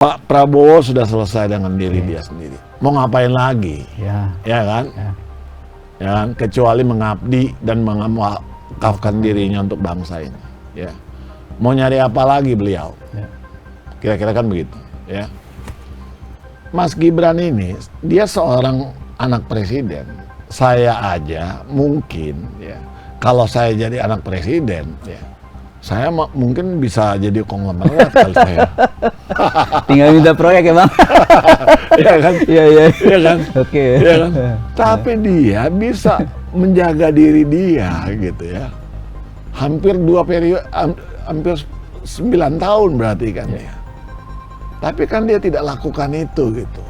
Pak Prabowo sudah selesai dengan diri dia sendiri. Mau ngapain lagi? Ya kan? Ya kan? Kecuali mengabdi dan mengakafkan dirinya untuk bangsa ini. Ya. Mau nyari apa lagi beliau? Kira-kira kan begitu. Ya. Mas Gibran ini, dia seorang anak presiden. Saya aja mungkin, ya, kalau saya jadi anak presiden, ya, saya mungkin bisa jadi konglomerat kalau saya. Tinggal minta proyek ya Bang. Iya kan? Iya kan? Oke. Iya kan? Tapi dia bisa menjaga diri dia gitu ya. Hampir 2 periode, hampir 9 tahun berarti kan ya. Tapi kan dia tidak lakukan itu gitu.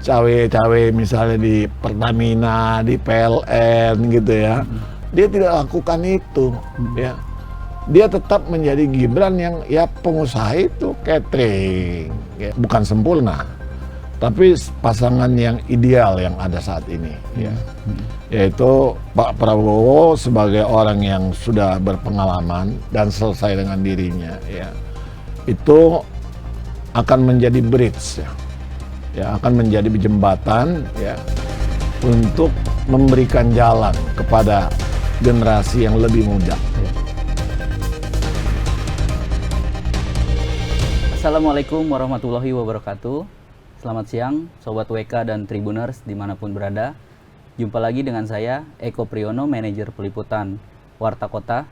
Cawe-cawe misalnya di Pertamina, di PLN gitu ya. Dia tidak lakukan itu ya. Dia tetap menjadi Gibran yang ya pengusaha itu catering, ya, bukan sempurna, tapi pasangan yang ideal yang ada saat ini, ya. Yaitu Pak Prabowo sebagai orang yang sudah berpengalaman dan selesai dengan dirinya, ya, itu akan menjadi bridge, ya, akan menjadi jembatan, ya, untuk memberikan jalan kepada generasi yang lebih muda. Assalamualaikum warahmatullahi wabarakatuh. Selamat siang Sobat WK dan Tribuners dimanapun berada. Jumpa lagi dengan saya Eko Priyono, manajer peliputan Warta Kota.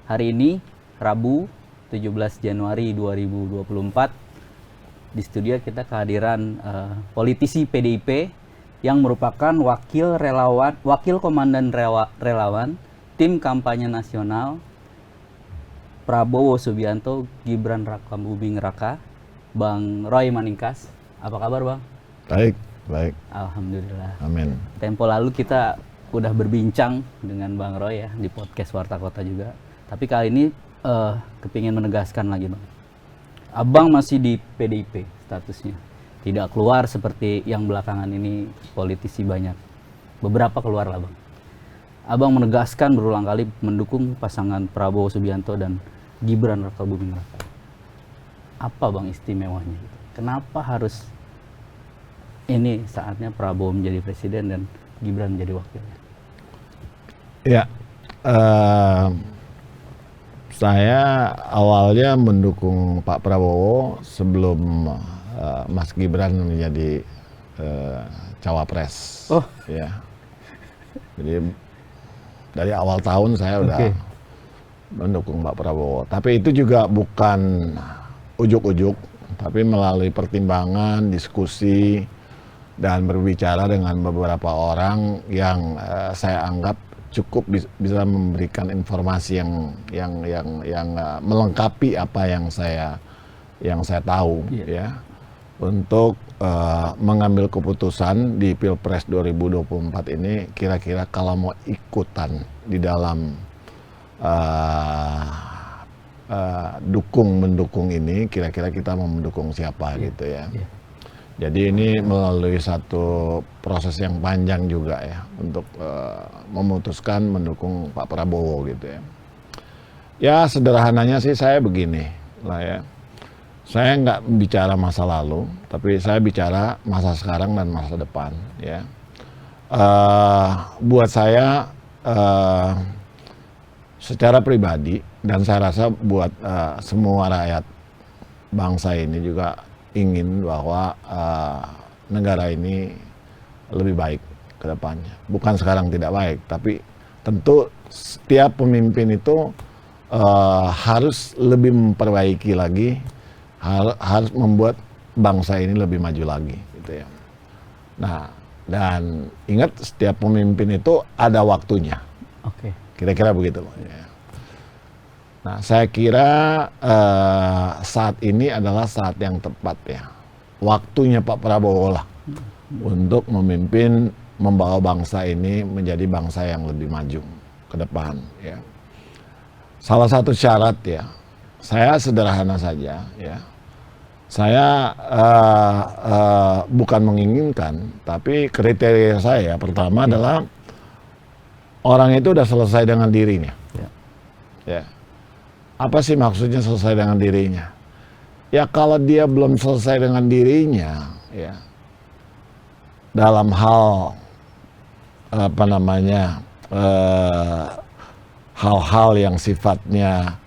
Hari ini Rabu 17 Januari 2024. Di studio kita kehadiran politisi PDIP yang merupakan wakil komandan relawan tim kampanye nasional Prabowo Subianto Gibran Rakabuming Raka, Bang Roy Maningkas. Apa kabar Bang? Baik. Alhamdulillah. Amin. Tempo lalu kita udah berbincang dengan Bang Roy ya di podcast Warta Kota juga. Tapi kali ini kepingin menegaskan lagi Bang. Abang masih di PDIP statusnya. Tidak keluar seperti yang belakangan ini politisi banyak. Beberapa keluar lah Bang. Abang menegaskan berulang kali mendukung pasangan Prabowo Subianto dan Gibran Rakabuming Raka. Apa Bang istimewanya? Kenapa harus ini saatnya Prabowo menjadi presiden dan Gibran menjadi wakilnya? Ya, saya awalnya mendukung Pak Prabowo sebelum Mas Gibran menjadi cawapres. Oh, ya. Jadi dari awal tahun saya udah mendukung Pak Prabowo. Tapi itu juga bukan ujuk-ujuk, tapi melalui pertimbangan, diskusi, dan berbicara dengan beberapa orang yang saya anggap cukup bisa memberikan informasi yang melengkapi apa yang saya tahu, ya, untuk mengambil keputusan di Pilpres 2024 ini. Kira-kira kalau mau ikutan di dalam mendukung ini, kira-kira kita mau mendukung siapa gitu ya. Jadi ini melalui satu proses yang panjang juga ya untuk memutuskan mendukung Pak Prabowo gitu ya. Ya sederhananya sih saya begini lah ya. Saya nggak bicara masa lalu, tapi saya bicara masa sekarang dan masa depan ya. Buat saya secara pribadi, dan saya rasa buat semua rakyat bangsa ini juga ingin bahwa negara ini lebih baik ke depannya. Bukan sekarang tidak baik, tapi tentu setiap pemimpin itu harus lebih memperbaiki lagi, harus membuat bangsa ini lebih maju lagi gitu ya. Nah, dan ingat setiap pemimpin itu ada waktunya. Oke. Kira-kira begitu. Nah, saya kira saat ini adalah saat yang tepat ya. Waktunya Pak Prabowo lah untuk memimpin, membawa bangsa ini menjadi bangsa yang lebih maju ke depan ya. Salah satu syarat ya, saya sederhana saja ya. Saya bukan menginginkan, tapi kriteria saya pertama adalah orang itu udah selesai dengan dirinya. Ya. Apa sih maksudnya selesai dengan dirinya? Ya kalau dia belum selesai dengan dirinya, ya dalam hal apa namanya hal-hal yang sifatnya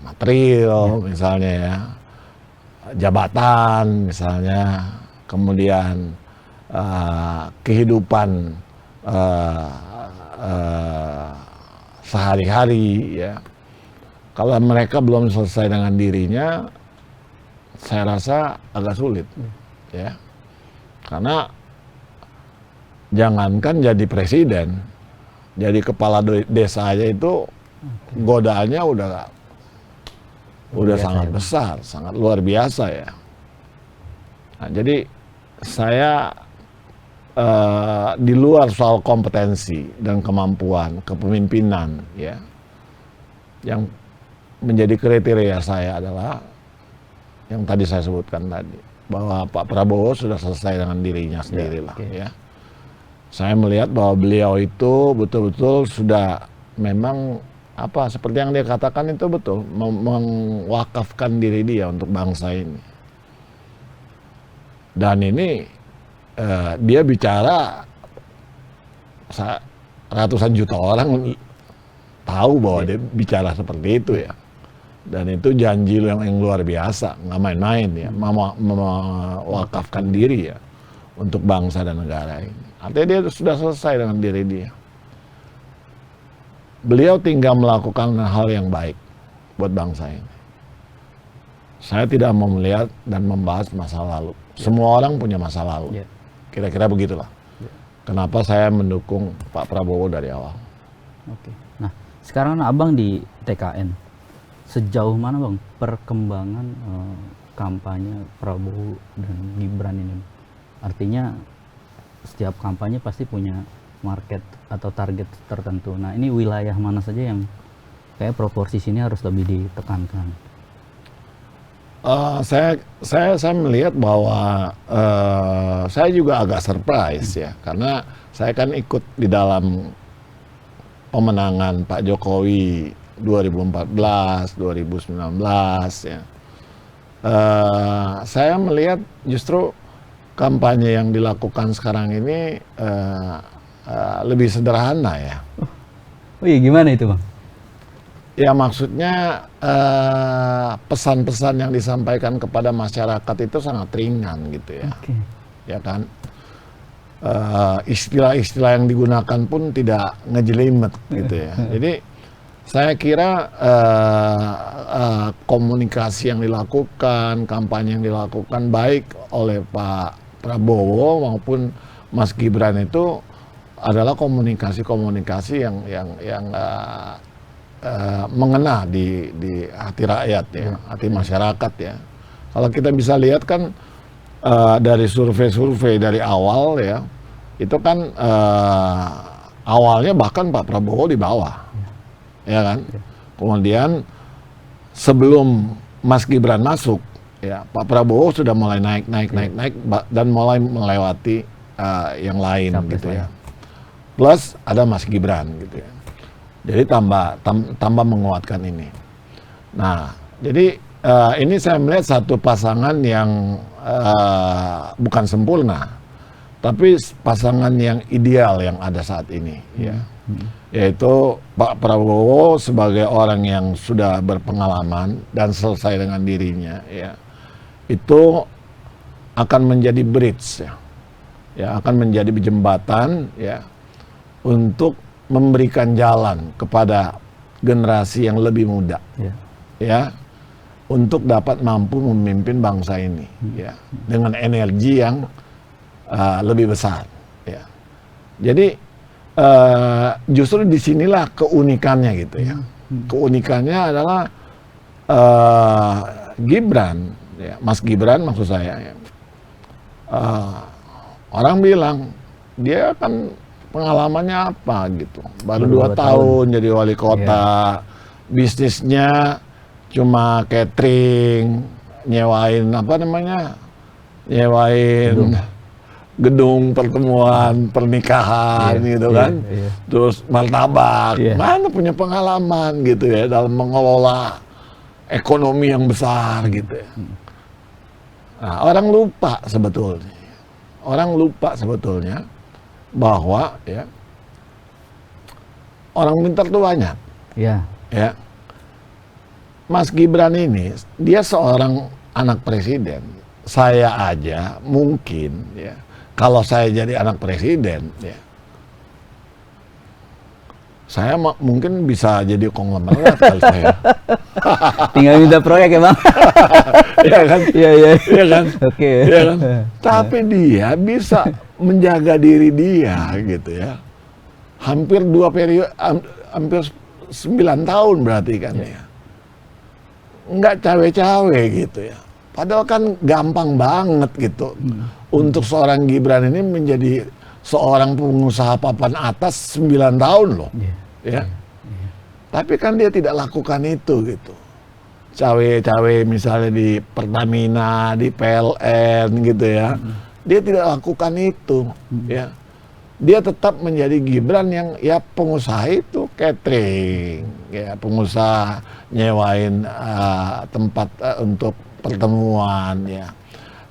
material, misalnya ya, jabatan misalnya, kemudian kehidupan sehari-hari, ya. Kalau mereka belum selesai dengan dirinya, saya rasa agak sulit, ya. Karena jangankan jadi presiden, jadi kepala desa aja itu godaannya udah sangat besar, sangat luar biasa, ya. Nah, jadi saya di luar soal kompetensi dan kemampuan kepemimpinan, ya, yang menjadi kriteria saya adalah yang tadi saya sebutkan tadi, bahwa Pak Prabowo sudah selesai dengan dirinya sendiri lah, ya. Saya melihat bahwa beliau itu betul-betul sudah memang seperti yang dia katakan itu betul, mewakafkan diri dia untuk bangsa ini. Dan ini dia bicara ratusan juta orang tahu bahwa dia bicara seperti itu, ya. Dan itu janji yang luar biasa, nggak main-main, ya, mewakafkan diri, ya, untuk bangsa dan negara ini. Artinya dia sudah selesai dengan diri dia. Beliau tinggal melakukan hal yang baik buat bangsa ini. Saya tidak mau melihat dan membahas masa lalu. Semua orang punya masa lalu. Kira-kira begitulah. Kenapa saya mendukung Pak Prabowo dari awal. Oke. Nah, sekarang Abang di TKN. Sejauh mana Bang perkembangan kampanye Prabowo dan Gibran ini? Artinya setiap kampanye pasti punya market atau target tertentu. Nah, ini wilayah mana saja yang kayak proporsi sini harus lebih ditekankan? Saya melihat bahwa saya juga agak surprise, ya, karena saya kan ikut di dalam pemenangan Pak Jokowi 2014, 2019, ya. Saya melihat justru kampanye yang dilakukan sekarang ini lebih sederhana, ya. Oh iya, gimana itu Bang? Ya maksudnya pesan-pesan yang disampaikan kepada masyarakat itu sangat ringan, gitu, ya. Ya kan, istilah-istilah yang digunakan pun tidak ngejelimet, gitu, ya. Jadi saya kira komunikasi yang dilakukan, kampanye yang dilakukan baik oleh Pak Prabowo maupun Mas Gibran itu adalah komunikasi-komunikasi yang mengena di hati rakyat, ya, hati masyarakat, ya. Kalau kita bisa lihat kan dari survei-survei dari awal, ya, itu kan awalnya bahkan Pak Prabowo di bawah, ya kan. Kemudian sebelum Mas Gibran masuk, ya, Pak Prabowo sudah mulai naik dan mulai melewati yang lain, gitu, ya. Plus ada Mas Gibran, gitu, ya. Jadi tambah menguatkan ini. Nah, jadi ini saya melihat satu pasangan yang bukan sempurna, tapi pasangan yang ideal yang ada saat ini, ya. Yaitu Pak Prabowo sebagai orang yang sudah berpengalaman dan selesai dengan dirinya, ya. Itu akan menjadi bridge, ya. Ya, akan menjadi jembatan, ya, untuk memberikan jalan kepada generasi yang lebih muda, ya, untuk dapat mampu memimpin bangsa ini, ya, dengan energi yang lebih besar, ya. Jadi justru disinilah keunikannya, gitu, ya. Keunikannya adalah Gibran, ya, Mas Gibran maksud saya, ya. Orang bilang dia kan pengalamannya apa, gitu, baru 2 tahun jadi wali kota, bisnisnya cuma catering, nyewain gedung pertemuan pernikahan, gitu kan, terus martabak, mana punya pengalaman, gitu, ya, dalam mengelola ekonomi yang besar gitu ya. Nah, orang lupa sebetulnya bahwa ya orang pintar tuh banyak. Ya. Ya. Mas Gibran ini dia seorang anak presiden. Saya aja mungkin ya kalau saya jadi anak presiden ya saya mungkin bisa jadi konglomerat kali saya. Tinggal minta proyek ya Bang. Iya kan? Iya. Iya kan? Oke. Iya kan? Tapi dia bisa menjaga diri dia gitu ya. Hampir 2 periode, hampir 9 tahun berarti kan ya. Nggak cawe-cawe gitu ya. Padahal kan gampang banget gitu. Untuk seorang Gibran ini menjadi seorang pengusaha papan atas 9 tahun loh. Ya. Tapi kan dia tidak lakukan itu gitu. Cawe-cawe misalnya di Pertamina, di PLN gitu ya. Dia tidak lakukan itu ya. Dia tetap menjadi Gibran yang ya pengusaha itu catering, ya pengusaha nyewain tempat untuk pertemuan ya.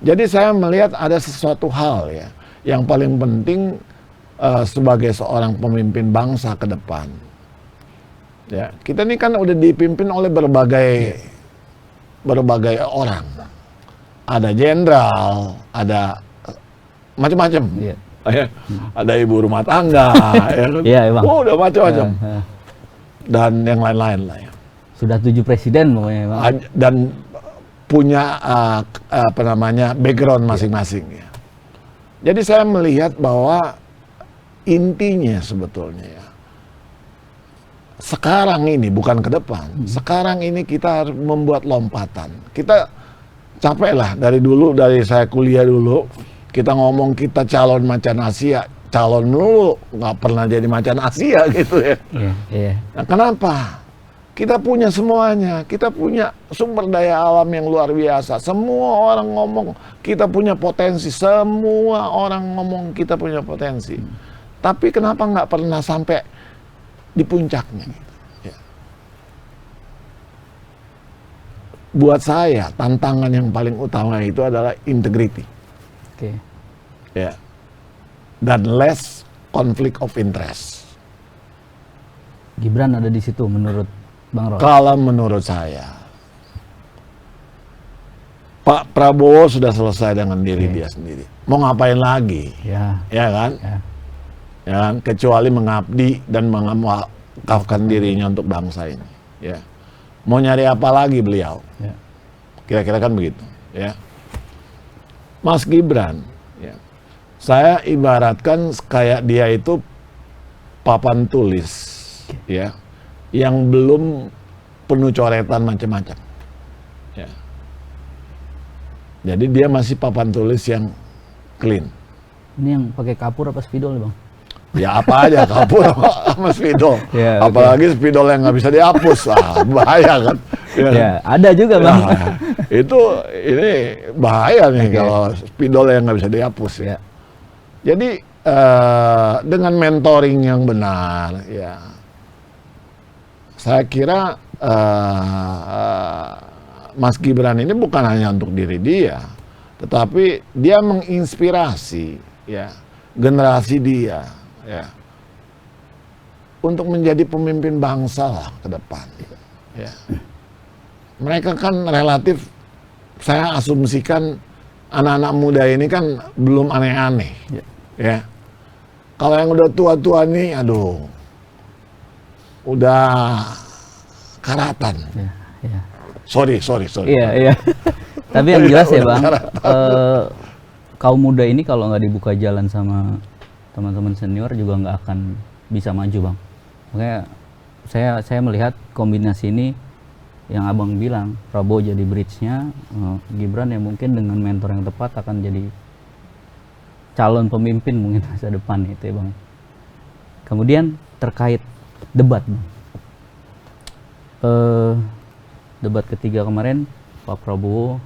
Jadi saya melihat ada sesuatu hal ya yang paling penting sebagai seorang pemimpin bangsa ke depan. Ya, kita ini kan udah dipimpin oleh berbagai orang. Ada jenderal, ada macam-macam. Iya. Ada ibu rumah tangga, ya kan? Iya, Bang. Oh, udah macam-macam. Dan yang lain-lain lah ya. Sudah 7 presiden pokoknya, Bang. Dan punya apa namanya background masing-masing ya. Jadi saya melihat bahwa intinya sebetulnya ya, sekarang ini bukan ke depan, sekarang ini kita harus membuat lompatan. Kita capek lah dari dulu, dari saya kuliah dulu, kita ngomong kita calon macan Asia, calon dulu, nggak pernah jadi macan Asia gitu ya. Iya. Nah, kenapa? Kita punya semuanya, kita punya sumber daya alam yang luar biasa. Semua orang ngomong kita punya potensi, semua orang ngomong kita punya potensi. Tapi kenapa nggak pernah sampai di puncaknya? Ya. Buat saya, tantangan yang paling utama itu adalah integrity. Oke. Ya. Dan less conflict of interest. Gibran ada di situ menurut Bang Roy? Kalau menurut saya, Pak Prabowo sudah selesai dengan diri dia sendiri. Mau ngapain lagi? Ya. Ya kan? Ya. Ya kan? Kecuali mengabdi dan mengawakafkan dirinya untuk bangsa ini. Ya. Mau nyari apa lagi beliau? Ya. Kira-kira kan begitu. Ya. Mas Gibran, ya. Saya ibaratkan kayak dia itu papan tulis, ya, yang belum penuh coretan macam-macam. Ya. Jadi dia masih papan tulis yang clean. Ini yang pakai kapur apa spidol, Bang? Ya apa aja, kapur sama spidol. Ya, apalagi spidol yang nggak bisa dihapus, bahaya kan. Ya, ada juga Bang. Nah, ini bahaya nih kalau spidol yang nggak bisa dihapus ya. Jadi dengan mentoring yang benar, ya, saya kira Mas Gibran ini bukan hanya untuk diri dia, tetapi dia menginspirasi ya generasi dia ya untuk menjadi pemimpin bangsa lah ke depan. Ya. Mereka kan relatif, saya asumsikan anak-anak muda ini kan belum aneh-aneh. Ya. Kalau yang udah tua-tua nih, aduh, udah karatan. Ya. Sorry. Iya. Tapi yang jelas ya Bang, kaum muda ini kalau nggak dibuka jalan sama teman-teman senior juga nggak akan bisa maju Bang. Makanya saya melihat kombinasi ini yang Abang bilang, Prabowo jadi bridge-nya, Gibran yang mungkin dengan mentor yang tepat akan jadi calon pemimpin mungkin masa depan itu ya Bang. Kemudian terkait debat Bang. Debat ketiga kemarin Pak Prabowo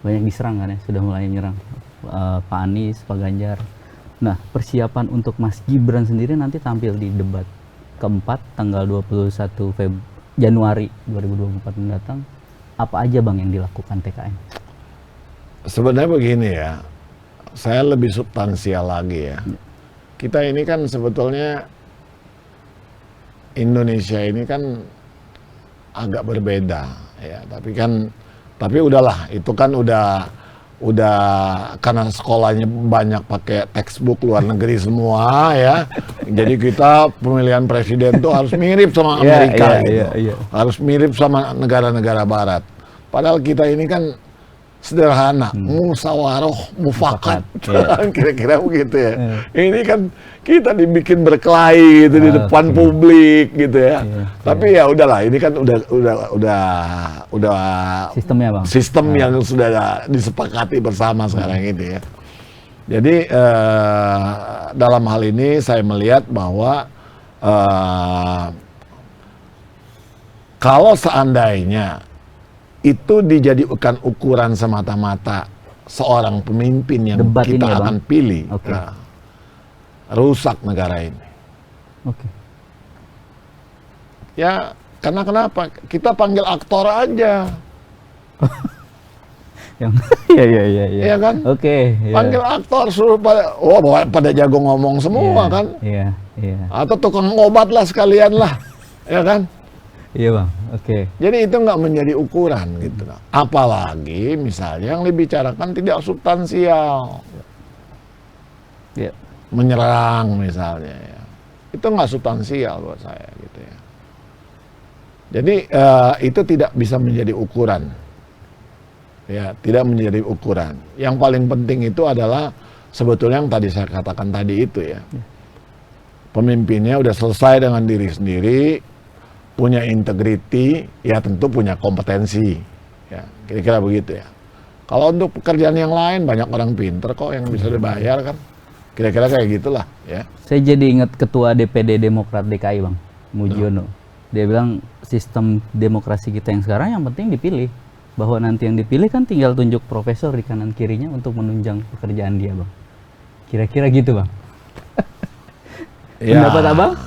banyak diserang kan ya, sudah mulai menyerang Pak Anies, Pak Ganjar. Nah, persiapan untuk Mas Gibran sendiri nanti tampil di debat keempat tanggal 21 Januari 2024 mendatang, apa aja Bang yang dilakukan TKN? Sebenarnya begini ya, saya lebih substansial lagi ya. Kita ini kan sebetulnya Indonesia ini kan agak berbeda ya, tapi udahlah, itu kan udah karena sekolahnya banyak pakai textbook luar negeri semua ya. Jadi kita pemilihan presiden tuh harus mirip sama Amerika gitu. Harus mirip sama negara-negara barat. Padahal kita ini kan sederhana, musyawarah, mufakat, kira-kira begitu ya. Ini kan kita dibikin berkelahi gitu di depan publik gitu ya. Tapi ya udahlah, ini kan udah sistemnya Bang. Sistem yang sudah disepakati bersama sekarang ini ya. Jadi dalam hal ini saya melihat bahwa kalau seandainya itu dijadikan ukuran semata-mata seorang pemimpin yang Debat kita ini ya, akan Bang? pilih, Oke. nah, rusak negara ini. Oke. Ya, karena kenapa? Kita panggil aktor aja, Yang iya. ya kan? Oke. Panggil aktor suruh pada jago ngomong semua kan? Iya. Atau tukang obat lah sekalian lah, ya kan? Iya Bang. Oke. Jadi itu nggak menjadi ukuran gitu. Apalagi misalnya yang dibicarakan tidak substansial, Iya. menyerang misalnya, ya. Itu nggak substansial buat saya gitu ya. Jadi itu tidak bisa menjadi ukuran, ya, tidak menjadi ukuran. Yang paling penting itu adalah sebetulnya yang tadi saya katakan tadi itu ya, pemimpinnya udah selesai dengan diri sendiri, punya integriti, ya tentu punya kompetensi, ya kira-kira begitu ya. Kalau untuk pekerjaan yang lain banyak orang pinter kok yang bisa dibayar kan, kira-kira kayak gitulah ya. Saya jadi ingat Ketua DPD Demokrat DKI Bang, Mujiono. Dia bilang sistem demokrasi kita yang sekarang yang penting dipilih, bahwa nanti yang dipilih kan tinggal tunjuk profesor di kanan kirinya untuk menunjang pekerjaan dia Bang. Kira-kira gitu Bang. Pendapat Abang?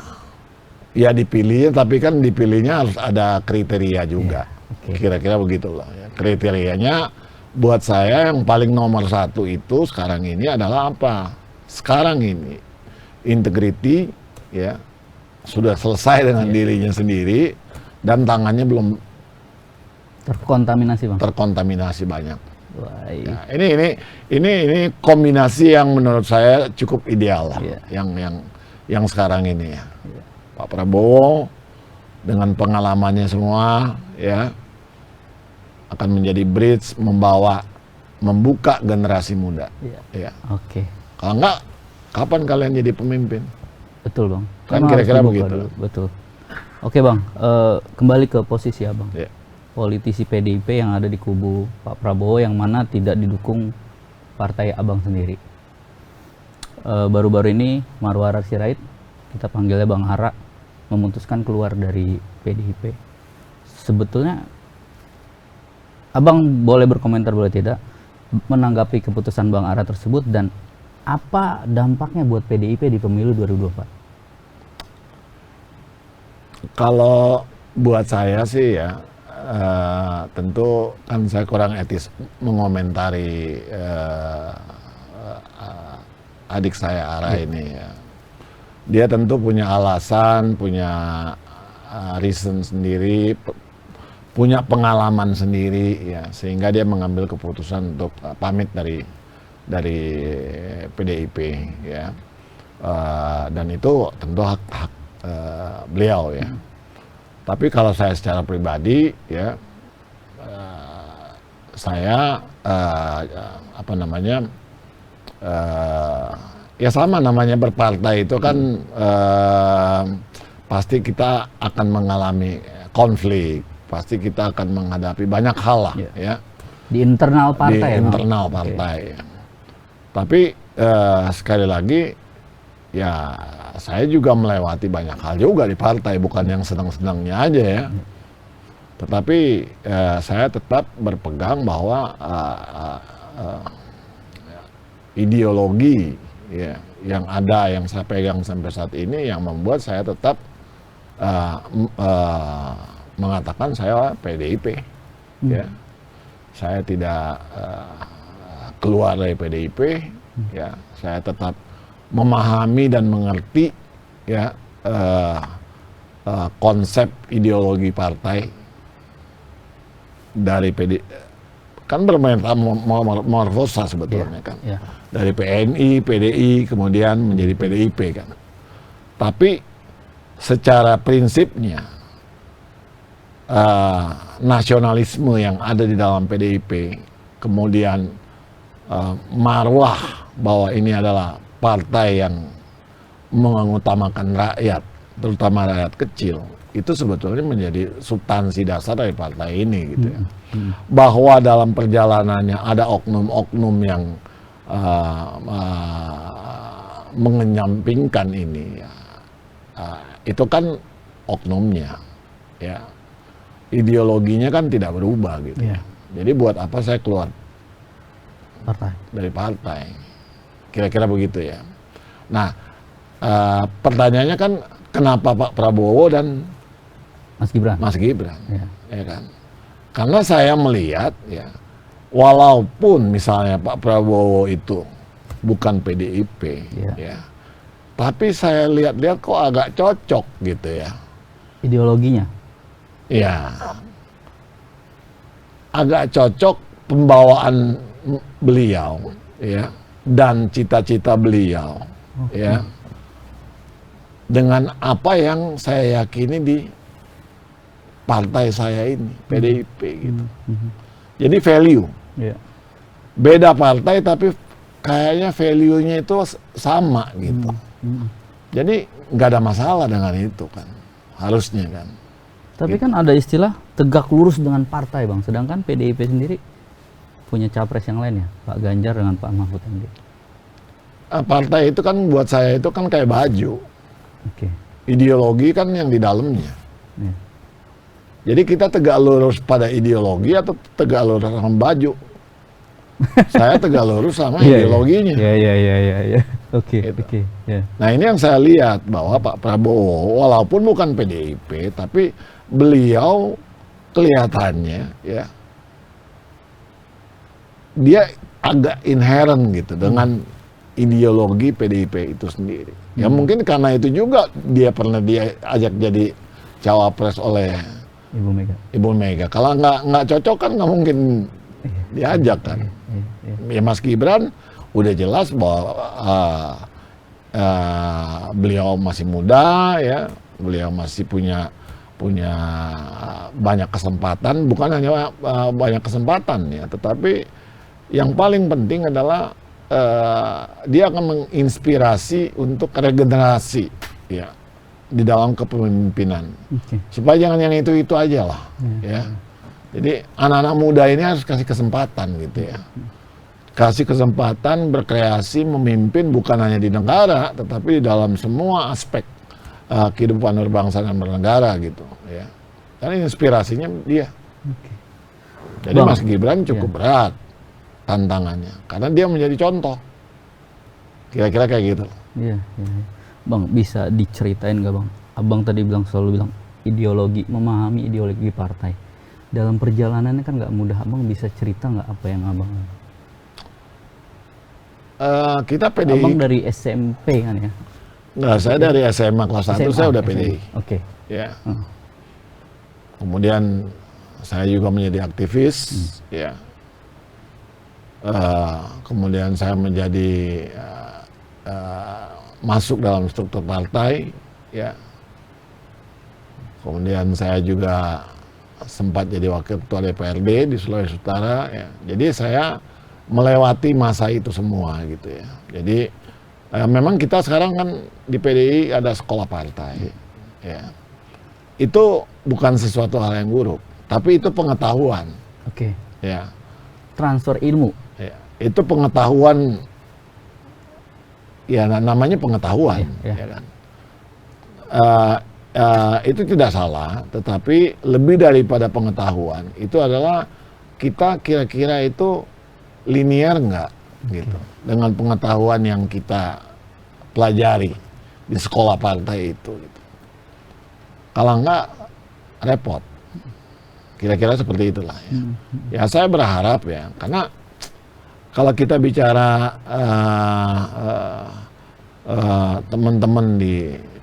Ya dipilih, tapi kan dipilihnya harus ada kriteria juga. Kira-kira begitulah ya. Kriterianya buat saya yang paling nomor satu itu sekarang ini adalah apa? Sekarang ini integriti ya sudah selesai dengan dirinya sendiri dan tangannya belum terkontaminasi banyak. Wah, Ya, ini kombinasi yang menurut saya cukup ideal lah, yang sekarang ini ya. Pak Prabowo dengan pengalamannya semua ya akan menjadi bridge membuka generasi muda. Ya. Oke. Kalau enggak, kapan kalian jadi pemimpin? Betul Bang. Kan Memang kira-kira harus dibuka begitu. dulu. Betul. Oke Bang, kembali ke posisi Abang. Ya. Politisi PDIP yang ada di kubu Pak Prabowo yang mana tidak didukung partai Abang sendiri. Baru-baru ini Marwar Sirait, kita panggilnya Bang Ara, memutuskan keluar dari PDIP. Sebetulnya Abang boleh berkomentar boleh tidak menanggapi keputusan Bang Ara tersebut dan apa dampaknya buat PDIP di pemilu 2024? Kalau buat saya sih ya tentu kan saya kurang etis mengomentari adik saya Ara ini ya. Dia tentu punya alasan, punya reason sendiri, punya pengalaman sendiri ya, sehingga dia mengambil keputusan untuk pamit dari PDIP ya. Dan itu tentu hak beliau ya. Tapi kalau saya secara pribadi ya, saya ya sama namanya berpartai itu kan pasti kita akan mengalami konflik, pasti kita akan menghadapi banyak hal lah ya. Di internal partai. Di internal partai. Ya. Tapi sekali lagi ya saya juga melewati banyak hal juga di partai, bukan yang senang-senangnya aja ya. Tetapi saya tetap berpegang bahwa ideologi ya, yang ada, yang saya pegang sampai saat ini, yang membuat saya tetap mengatakan saya PDIP, ya. Saya tidak keluar dari PDIP, ya. Saya tetap memahami dan mengerti, ya, konsep ideologi partai dari kan bermetamorfosa sebetulnya kan. Dari PNI, PDI, kemudian menjadi PDIP kan. Tapi secara prinsipnya nasionalisme yang ada di dalam PDIP, kemudian marwah bahwa ini adalah partai yang mengutamakan rakyat, terutama rakyat kecil, itu sebetulnya menjadi substansi dasar dari partai ini gitu ya. Bahwa dalam perjalanannya ada oknum-oknum yang mengenyampingkan ini, ya, itu kan oknumnya, ya. Ideologinya kan tidak berubah gitu ya. Jadi buat apa saya keluar dari partai? Kira-kira begitu ya. Nah, pertanyaannya kan kenapa Pak Prabowo dan Mas Gibran, ya kan? Karena saya melihat, ya, walaupun misalnya Pak Prabowo itu bukan PDIP, ya, tapi saya lihat-lihat kok agak cocok gitu ya. Ideologinya? Ya, agak cocok pembawaan beliau, ya, dan cita-cita beliau, ya, dengan apa yang saya yakini di partai saya ini, PDIP gitu. Jadi value, beda partai tapi kayaknya value-nya itu sama gitu. Jadi nggak ada masalah dengan itu kan, harusnya kan. Tapi kan ada istilah tegak lurus dengan partai, Bang. Sedangkan PDIP sendiri punya capres yang lain ya, Pak Ganjar dengan Pak Mahfud MD. Partai itu kan buat saya itu kan kayak baju. Ideologi kan yang di dalamnya. Jadi kita tegak lurus pada ideologi atau tegak lurus sama baju? Saya tegak lurus sama ideologinya. Oke. Nah, ini yang saya lihat bahwa Pak Prabowo walaupun bukan PDIP tapi beliau kelihatannya, ya, dia agak inherent gitu dengan ideologi PDIP itu sendiri. Ya mungkin karena itu juga dia pernah diajak jadi cawapres oleh Ibu Mega. Kalau nggak cocok kan nggak mungkin diajak kan. Ya Mas Gibran udah jelas bahwa beliau masih muda, ya, beliau masih punya banyak kesempatan, bukan hanya banyak kesempatan ya, tetapi yang paling penting adalah dia akan menginspirasi untuk regenerasi, ya, di dalam kepemimpinan. Supaya jangan yang itu aja lah, ya. Jadi anak-anak muda ini harus kasih kesempatan gitu ya. Kasih kesempatan berkreasi, memimpin bukan hanya di negara, tetapi di dalam semua aspek kehidupan berbangsa dan bernegara gitu ya. Karena inspirasinya dia. Jadi Bang, Mas Gibran cukup berat tantangannya karena dia menjadi contoh. Kira-kira kayak gitu. Bang, bisa diceritain nggak Bang? Abang tadi selalu bilang ideologi, memahami ideologi partai. Dalam perjalanannya kan nggak mudah. Abang bisa cerita nggak apa yang Abang? Kita PDI. Abang dari SMP kan ya? Nggak, saya dari SMA kelas 1 saya udah PDI. Ya. Kemudian saya juga menjadi aktivis, ya. Kemudian saya menjadi masuk dalam struktur partai, ya. Kemudian saya juga sempat jadi wakil ketua DPRD di Sulawesi Utara, ya. Jadi saya melewati masa itu semua gitu ya. Jadi memang kita sekarang kan di PDI ada sekolah partai, ya. Itu bukan sesuatu hal yang buruk, tapi itu pengetahuan. Ya. Transfer ilmu. Ya. Itu pengetahuan, ya namanya pengetahuan, ya kan. Itu tidak salah, tetapi lebih daripada pengetahuan itu adalah kita kira-kira itu linear nggak gitu dengan pengetahuan yang kita pelajari di sekolah partai itu gitu. Kalau nggak repot Kira-kira seperti itulah ya. Ya saya berharap ya, karena kalau kita bicara teman-teman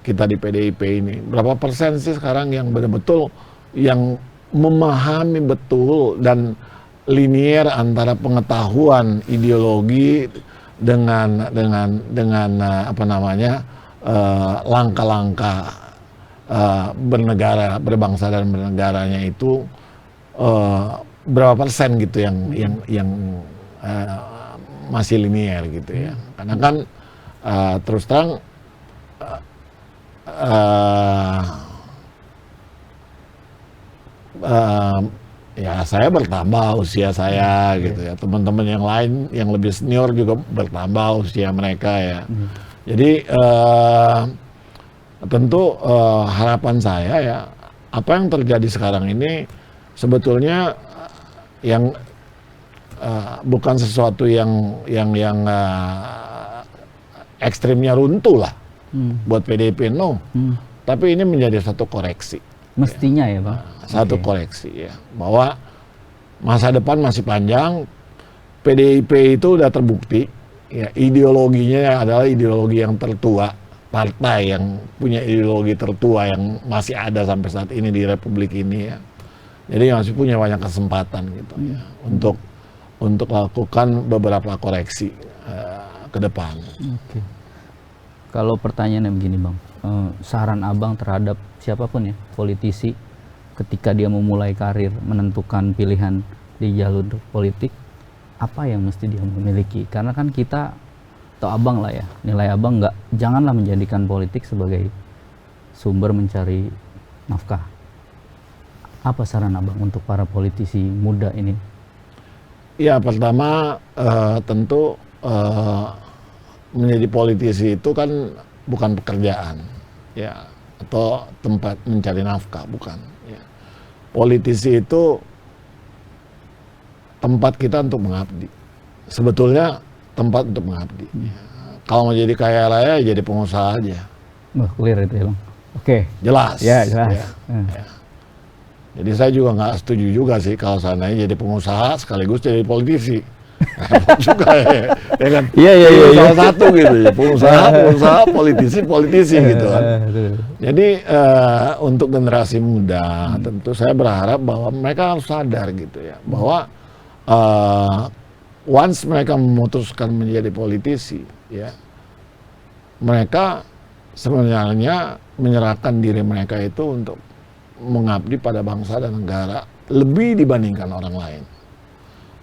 kita di PDIP ini, berapa persen sih sekarang yang betul-betul yang memahami betul dan linier antara pengetahuan ideologi dengan apa namanya langkah-langkah bernegara, berbangsa dan bernegaranya itu berapa persen gitu yang masih linier gitu ya. Karena kan terus terang ya saya bertambah usia saya gitu ya, teman-teman yang lain yang lebih senior juga bertambah usia mereka ya. Jadi tentu harapan saya ya, apa yang terjadi sekarang ini sebetulnya yang bukan sesuatu yang ekstrimnya runtuh lah buat PDIP, no. Tapi ini menjadi satu koreksi. Mestinya ya Bang. Satu koreksi ya, bahwa masa depan masih panjang. PDIP itu udah terbukti ya, ideologinya adalah ideologi yang tertua, partai yang punya ideologi tertua yang masih ada sampai saat ini di Republik ini ya. Jadi masih punya banyak kesempatan gitu ya untuk lakukan beberapa koreksi ke depan. Oke. Kalau pertanyaannya begini Bang, saran Abang terhadap siapapun ya, politisi ketika dia memulai karir, menentukan pilihan di jalur politik, apa yang mesti dia memiliki? Karena kan kita, atau Abang lah ya, nilai Abang janganlah menjadikan politik sebagai sumber mencari nafkah. Apa saran Abang untuk para politisi muda ini? Ya pertama tentu menjadi politisi itu kan bukan pekerjaan ya, atau tempat mencari nafkah, bukan ya. Politisi itu tempat kita untuk mengabdi, sebetulnya tempat untuk mengabdi ya. Kalau mau jadi kaya raya jadi pengusaha aja. Clear itu ya Bang. Oke. Jelas ya jelas ya. Ya. Jadi saya juga nggak setuju juga sih kalau seandainya jadi pengusaha sekaligus jadi politisi. Juga ya kan? Iya. Salah satu gitu ya, pengusaha, politisi gitu kan. Jadi untuk generasi muda tentu saya berharap bahwa mereka harus sadar gitu ya, bahwa once mereka memutuskan menjadi politisi ya, mereka sebenarnya menyerahkan diri mereka itu untuk mengabdi pada bangsa dan negara lebih dibandingkan orang lain.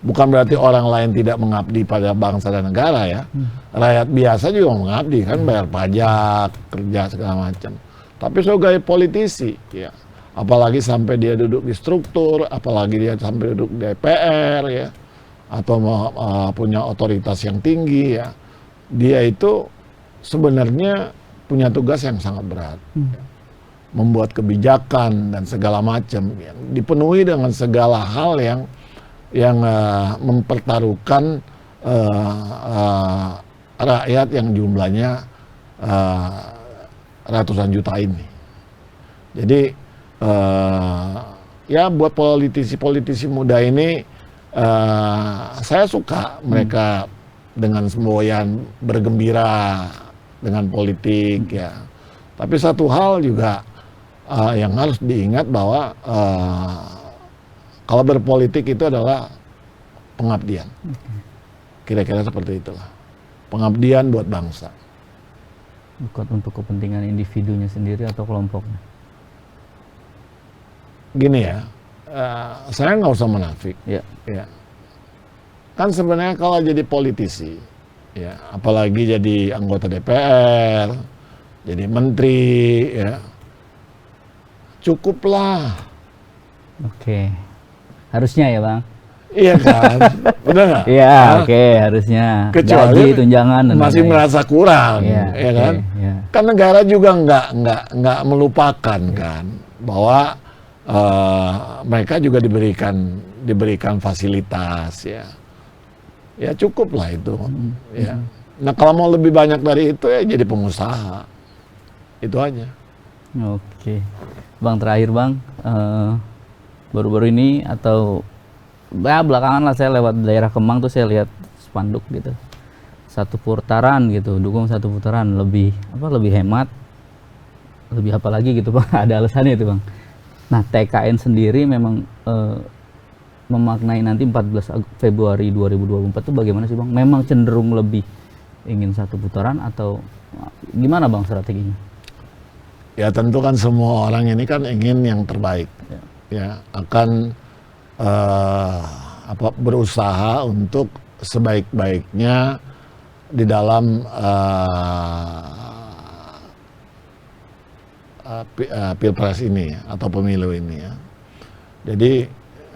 Bukan berarti orang lain tidak mengabdi pada bangsa dan negara ya. Rakyat biasa juga mengabdi kan, bayar pajak, kerja segala macam. Tapi sebagai politisi ya, apalagi sampai dia duduk di struktur, apalagi dia sampai duduk di DPR ya, atau punya otoritas yang tinggi ya, dia itu sebenarnya punya tugas yang sangat berat. Membuat kebijakan dan segala macam yang dipenuhi dengan segala hal yang mempertaruhkan rakyat yang jumlahnya ratusan juta ini. Jadi ya buat politisi-politisi muda ini saya suka mereka dengan semboyan bergembira dengan politik ya. Tapi satu hal juga yang harus diingat bahwa kalau berpolitik itu adalah pengabdian. Kira-kira seperti itulah. Pengabdian buat bangsa. Bukan untuk kepentingan individunya sendiri atau kelompoknya. Gini ya, saya nggak usah menafik. Ya. Kan sebenarnya kalau jadi politisi, ya, apalagi jadi anggota DPR, jadi menteri, ya, cukuplah. Oke. Harusnya ya Bang? Iya kan, benar nggak? Iya, oke, harusnya. Kecuali gaji, tunjangan, dan masih lain-lain. merasa kurang, ya kan? Ya. Kan negara juga nggak melupakan kan bahwa mereka juga diberikan fasilitas ya. Ya cukup lah itu. Ya. Nah kalau mau lebih banyak dari itu ya jadi pengusaha. Itu aja. Oke. Bang, terakhir Bang, baru-baru ini atau belakangan lah saya lewat daerah Kemang tuh saya lihat spanduk gitu, 1 putaran gitu, dukung 1 putaran, lebih hemat, lebih apa lagi gitu Bang. Ada alasannya itu Bang. Nah TKN sendiri memang memaknai nanti 14 Februari 2024 itu bagaimana sih Bang? Memang cenderung lebih ingin 1 putaran atau gimana Bang strateginya? Ya tentu kan semua orang ini kan ingin yang terbaik, ya akan berusaha untuk sebaik-baiknya di dalam pilpres ini atau pemilu ini ya. Jadi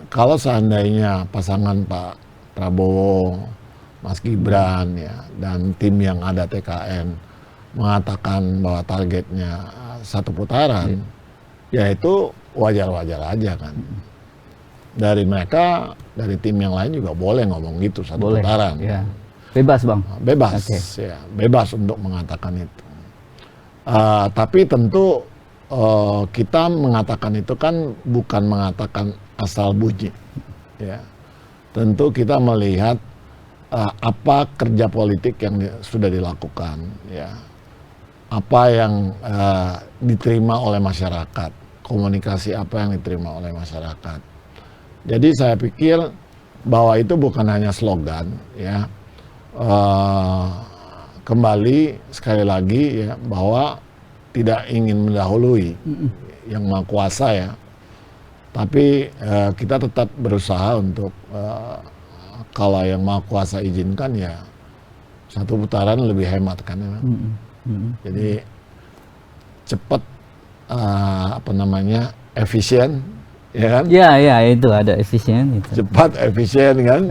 kalau seandainya pasangan Pak Prabowo, Mas Gibran ya dan tim yang ada TKN mengatakan bahwa targetnya 1 putaran, ya itu wajar-wajar aja kan. Dari mereka, dari tim yang lain juga boleh ngomong gitu 1 putaran. Ya. Bebas Bang. Bebas, ya bebas untuk mengatakan itu. Tapi tentu kita mengatakan itu kan bukan mengatakan asal bunyi, ya. Tentu kita melihat apa kerja politik yang sudah dilakukan, ya. Apa yang diterima oleh masyarakat, komunikasi apa yang diterima oleh masyarakat. Jadi saya pikir bahwa itu bukan hanya slogan, ya. Kembali sekali lagi ya bahwa tidak ingin mendahului yang Maha Kuasa ya. Tapi kita tetap berusaha untuk kalau yang Maha Kuasa izinkan ya 1 putaran lebih hemat kan ya. Jadi cepat efisien ya kan? Ya itu ada efisien itu. Cepat efisien kan?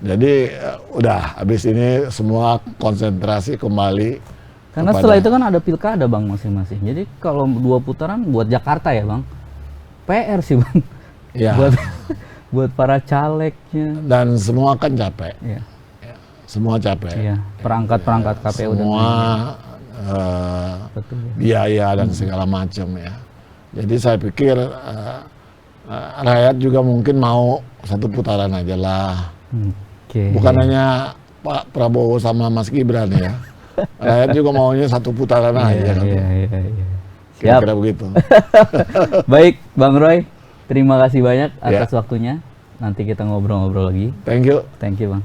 Jadi udah habis ini semua konsentrasi kembali. Karena setelah itu kan ada pilkada Bang masing-masing. Jadi kalau 2 putaran buat Jakarta ya Bang, PR sih Bang. Ya. buat para calegnya. Dan semua kan capek. Ya. Ya, semua capek. Ya, perangkat-perangkat KPU semua betul, ya. biaya dan segala macam ya. Jadi saya pikir rakyat juga mungkin mau 1 putaran aja lah. Bukan hanya Pak Prabowo sama Mas Gibran ya. Rakyat juga maunya 1 putaran aja. Iya. Kira-kira begitu. Baik, Bang Roy, terima kasih banyak atas waktunya. Nanti kita ngobrol-ngobrol lagi. Thank you. Thank you Bang.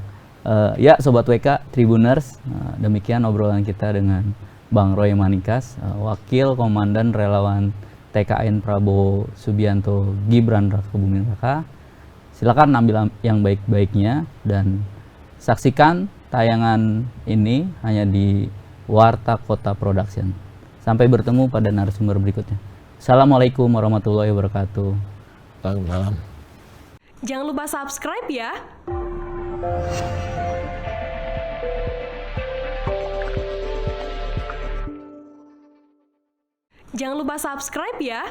Ya Sobat WK, Tribuners, demikian obrolan kita dengan Bang Roy Manikas, Wakil Komandan Relawan TKN Prabowo Subianto Gibran Raka Buming Raka. Silakan ambil yang baik-baiknya dan saksikan tayangan ini hanya di Warta Kota Production. Sampai bertemu pada narasumber berikutnya. Assalamualaikum warahmatullahi wabarakatuh. Salam. Jangan lupa subscribe ya. Jangan lupa subscribe ya.